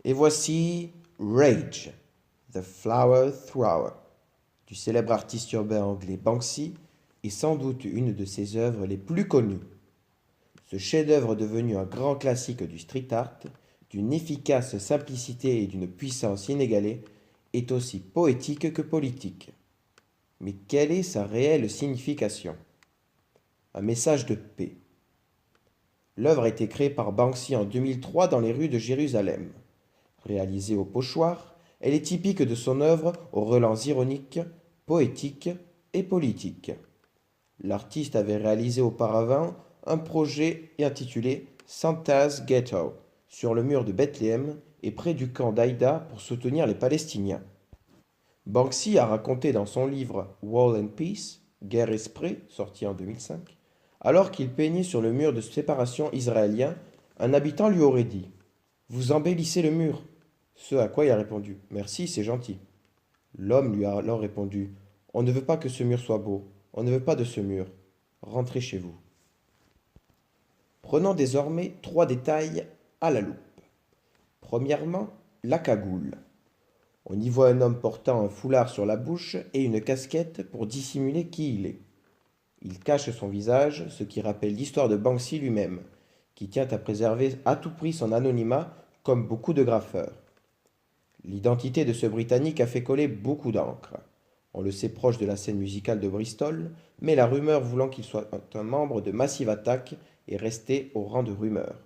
Et voici Rage, The Flower Thrower, du célèbre artiste urbain anglais Banksy, est sans doute une de ses œuvres les plus connues. Ce chef-d'œuvre devenu un grand classique du street art, d'une efficace simplicité et d'une puissance inégalée, est aussi poétique que politique. Mais quelle est sa réelle signification? Un message de paix. L'œuvre a été créée par Banksy en 2003 dans les rues de Jérusalem. Réalisée au pochoir, elle est typique de son œuvre aux relents ironiques, poétiques et politiques. L'artiste avait réalisé auparavant un projet intitulé Santa's Ghetto sur le mur de Bethléem et près du camp d'Aïda pour soutenir les Palestiniens. Banksy a raconté dans son livre Wall and Peace, Guerre et Spray, sorti en 2005, alors qu'il peignait sur le mur de séparation israélien, un habitant lui aurait dit: Vous embellissez le mur. Ce à quoi il a répondu: Merci, c'est gentil. L'homme lui a alors répondu: On ne veut pas que ce mur soit beau, on ne veut pas de ce mur. Rentrez chez vous. Prenons désormais 3 détails à la loupe. Premièrement, la cagoule. On y voit un homme portant un foulard sur la bouche et une casquette pour dissimuler qui il est. Il cache son visage, ce qui rappelle l'histoire de Banksy lui-même, qui tient à préserver à tout prix son anonymat comme beaucoup de graffeurs. L'identité de ce Britannique a fait coller beaucoup d'encre. On le sait proche de la scène musicale de Bristol, mais la rumeur voulant qu'il soit un membre de Massive Attack est restée au rang de rumeur.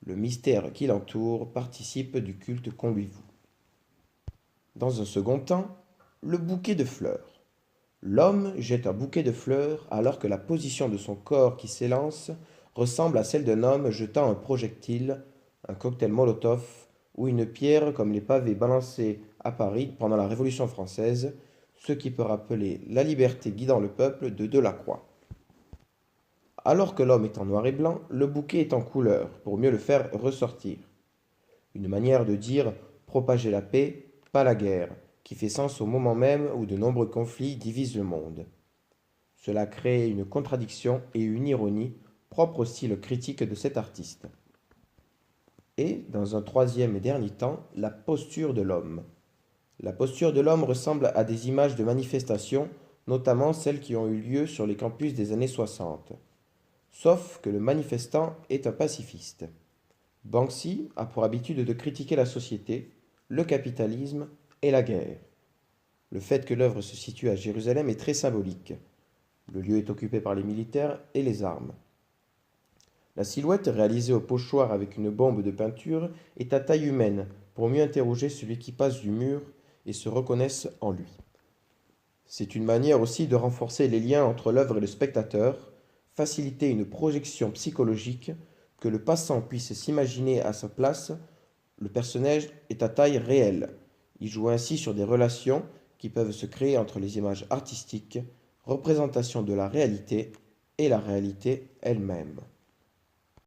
Le mystère qui l'entoure participe du culte qu'on lui voue. Dans un second temps, le bouquet de fleurs. L'homme jette un bouquet de fleurs alors que la position de son corps qui s'élance ressemble à celle d'un homme jetant un projectile, un cocktail Molotov ou une pierre comme les pavés balancés à Paris pendant la Révolution française, ce qui peut rappeler la liberté guidant le peuple de Delacroix. Alors que l'homme est en noir et blanc, le bouquet est en couleur pour mieux le faire ressortir. Une manière de dire propager la paix, pas la guerre, qui fait sens au moment même où de nombreux conflits divisent le monde. Cela crée une contradiction et une ironie propre au style critique de cet artiste. Et, dans un troisième et dernier temps, la posture de l'homme. La posture de l'homme ressemble à des images de manifestations, notamment celles qui ont eu lieu sur les campus des années 60. Sauf que le manifestant est un pacifiste. Banksy a pour habitude de critiquer la société, le capitalisme et la guerre. Le fait que l'œuvre se situe à Jérusalem est très symbolique. Le lieu est occupé par les militaires et les armes. La silhouette, réalisée au pochoir avec une bombe de peinture, est à taille humaine pour mieux interroger celui qui passe du mur et se reconnaisse en lui. C'est une manière aussi de renforcer les liens entre l'œuvre et le spectateur, faciliter une projection psychologique, que le passant puisse s'imaginer à sa place. Le personnage est à taille réelle. Il joue ainsi sur des relations qui peuvent se créer entre les images artistiques, représentation de la réalité et la réalité elle-même.